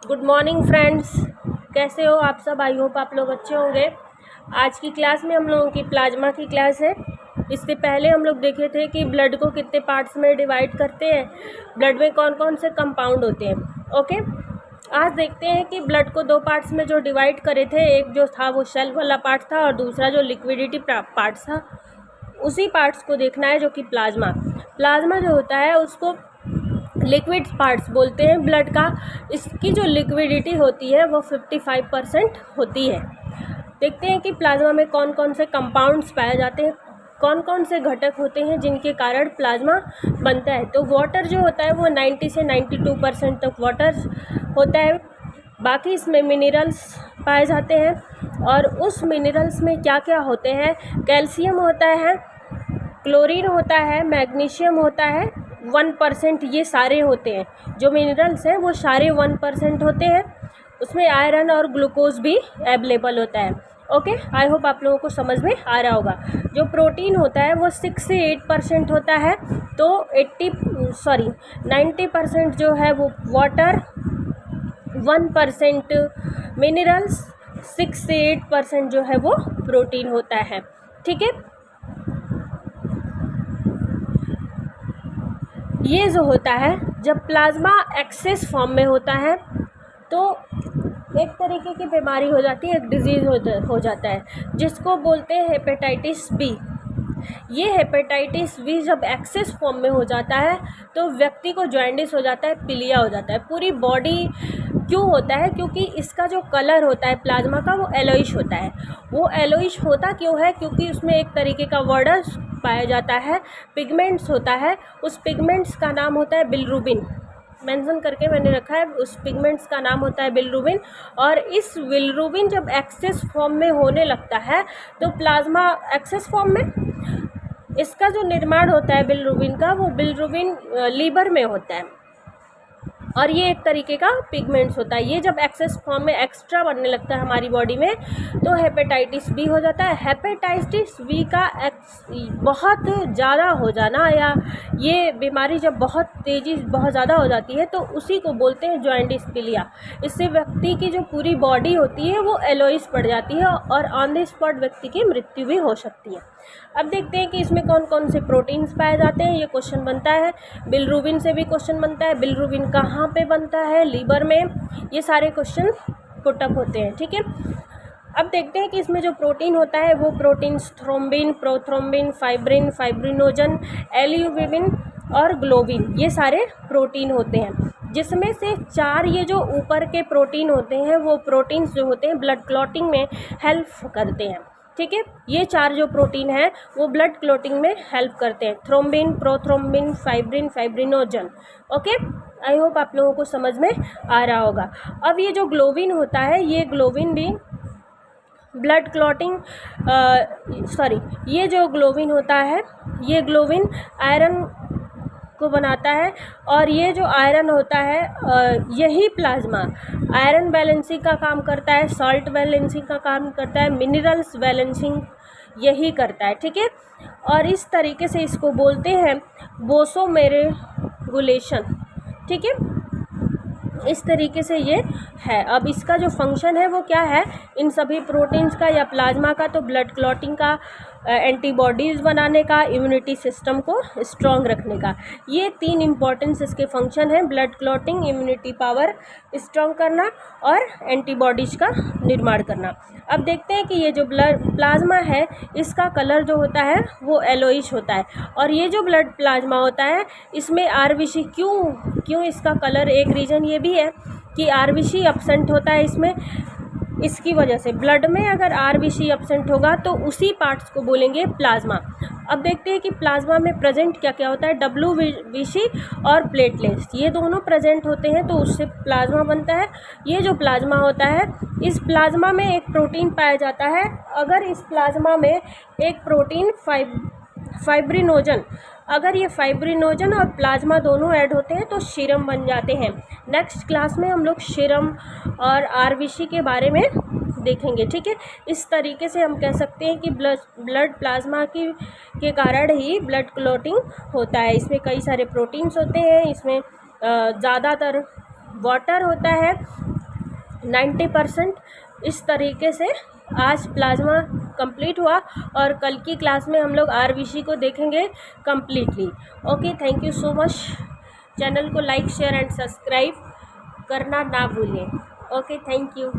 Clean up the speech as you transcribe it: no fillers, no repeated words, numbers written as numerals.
Good morning friends, कैसे हो आप सब। आई होप आप लोग अच्छे होंगे। आज की क्लास में हम लोगों की प्लाज्मा की क्लास है। इससे पहले हम लोग देखे थे कि ब्लड को कितने पार्ट्स में डिवाइड करते हैं, ब्लड में कौन कौन से कंपाउंड होते हैं। ओके, आज देखते हैं कि ब्लड को दो पार्ट्स में जो डिवाइड करे थे, एक जो था वो सेल वाला पार्ट था और दूसरा जो लिक्विडिटी पार्ट था, उसी पार्ट्स को देखना है जो कि प्लाज्मा जो होता है उसको लिक्विड पार्ट्स बोलते हैं ब्लड का। इसकी जो लिक्विडिटी होती है वो 55% होती है। देखते हैं कि प्लाज्मा में कौन कौन से कंपाउंड्स पाए जाते हैं, कौन कौन से घटक होते हैं जिनके कारण प्लाज्मा बनता है। तो वाटर जो होता है वो 90 से 92% तक वाटर होता है। बाकी इसमें मिनरल्स पाए जाते हैं और उस मिनरल्स में क्या क्या होते हैं, कैल्शियम होता है, क्लोरीन होता है, मैग्नीशियम होता है, 1% ये सारे होते हैं। जो मिनरल्स हैं वो सारे 1% होते हैं। उसमें आयरन और ग्लूकोज भी अवेलेबल होता है। ओके, आई होप आप लोगों को समझ में आ रहा होगा। जो प्रोटीन होता है वो 6 से 8% होता है। तो 90% जो है वो वाटर, 1% मिनरल्स, 6 से 8% जो है वो प्रोटीन होता है। ठीक है, ये जो होता है जब प्लाज्मा एक्सेस फॉर्म में होता है तो एक तरीके की बीमारी हो जाती है, एक डिजीज़ हो जाता है जिसको बोलते हैं हेपेटाइटिस बी। ये हेपेटाइटिस बी जब एक्सेस फॉर्म में हो जाता है तो व्यक्ति को जॉन्डिस हो जाता है, पीलिया हो जाता है पूरी बॉडी। क्यों होता है? क्योंकि इसका जो कलर होता है प्लाज्मा का वो येलोइश होता है। वो येलोइश होता क्यों है? क्योंकि उसमें एक तरीके का वर्डस पाया जाता है, पिगमेंट्स होता है। उस पिगमेंट्स का नाम होता है बिलिरुबिन। मेंशन करके मैंने रखा है, उस पिगमेंट्स का नाम होता है बिलिरुबिन। और इस बिलिरुबिन जब एक्सेस फॉर्म में होने लगता है तो प्लाज्मा एक्सेस फॉर्म में इसका जो निर्माण होता है बिलिरुबिन का, वो बिलिरुबिन लीवर में होता है और ये एक तरीके का पिगमेंट्स होता है। ये जब एक्सेस फॉर्म में एक्स्ट्रा बनने लगता है हमारी बॉडी में तो हेपेटाइटिस बी हो जाता है। हेपेटाइटिस बी का बहुत ज़्यादा हो जाना या ये बीमारी जब बहुत ज़्यादा हो जाती है तो उसी को बोलते हैं जॉन्डिस, पीलिया। इससे व्यक्ति की जो पूरी बॉडी होती है वो येलोइश पड़ जाती है और ऑन द स्पॉट व्यक्ति की मृत्यु भी हो सकती है। अब देखते हैं कि इसमें कौन कौन से प्रोटीन्स पाए जाते हैं। ये क्वेश्चन बनता है, बिलिरुबिन से भी क्वेश्चन बनता है। बिलिरुबिन कहाँ पे बनता है? लीवर में। ये सारे क्वेश्चन पुटअप होते हैं। ठीक है, अब देखते हैं कि इसमें जो प्रोटीन होता है वो proteins thrombin, prothrombin, fibrin, fibrinogen, albumin और ग्लोबिन, ये सारे प्रोटीन होते हैं। जिसमें से 4 ये जो ऊपर के प्रोटीन होते हैं वो प्रोटीन्स जो होते हैं ब्लड क्लॉटिंग में हेल्प करते हैं। ठीक है, ये 4 जो प्रोटीन है वो ब्लड क्लॉटिंग में हेल्प करते हैं, thrombin, prothrombin, fibrin, fibrinogen. Okay, I hope आप लोगों को समझ में आ रहा होगा। अब ये जो ग्लोबिन होता है, ये ग्लोबिन भी ब्लड क्लॉटिंग ये जो ग्लोबिन होता है ये ग्लोबिन आयरन को बनाता है और ये जो आयरन होता है यही प्लाज्मा आयरन बैलेंसिंग का काम करता है, सॉल्ट बैलेंसिंग का काम करता है, मिनरल्स बैलेंसिंग यही करता है। ठीक है, और इस तरीके से इसको बोलते हैं वोसोमेरेगुलेशन। ठीक है, इस तरीके से ये है। अब इसका जो फंक्शन है वो क्या है, इन सभी प्रोटीन्स का या प्लाज्मा का, तो ब्लड क्लॉटिंग का, एंटीबॉडीज़ बनाने का, इम्यूनिटी सिस्टम को स्ट्रॉन्ग रखने का। ये 3 इम्पॉर्टेंस इसके फंक्शन हैं, blood clotting, immunity power strong करना और एंटीबॉडीज़ का निर्माण करना। अब देखते हैं कि ये जो प्लाज्मा है इसका कलर जो होता है वो येलोइश होता है और ये जो ब्लड प्लाज्मा होता है इसमें आरबीसी क्यों इसका कलर, एक रीज़न ये भी है कि आरबीसी एब्सेंट होता है इसमें। इसकी वजह से ब्लड में अगर आरबीसी एब्सेंट होगा तो उसी पार्ट्स को बोलेंगे प्लाज्मा। अब देखते हैं कि प्लाज्मा में प्रेजेंट क्या क्या होता है, डब्ल्यूबीसी और प्लेटलेट्स, ये दोनों प्रेजेंट होते हैं तो उससे प्लाज्मा बनता है। ये जो प्लाज्मा होता है, इस प्लाज्मा में एक प्रोटीन पाया जाता है। अगर इस प्लाज्मा में एक प्रोटीन फाइब्रिनोजन, अगर ये फाइब्रिनोजन और प्लाज्मा दोनों ऐड होते हैं तो सीरम बन जाते हैं। नेक्स्ट क्लास में हम लोग सीरम और आरबीसी के बारे में देखेंगे। ठीक है, इस तरीके से हम कह सकते हैं कि ब्लड प्लाज्मा के कारण ही ब्लड क्लॉटिंग होता है। इसमें कई सारे प्रोटीन्स होते हैं, इसमें ज़्यादातर वाटर होता है 90% इस तरीके से आज प्लाज्मा कंप्लीट हुआ और कल की क्लास में हम लोग आरबीसी को देखेंगे completely. Okay, thank you so much. Channel को लाइक शेयर एंड सब्सक्राइब करना ना भूलें। Okay, thank you.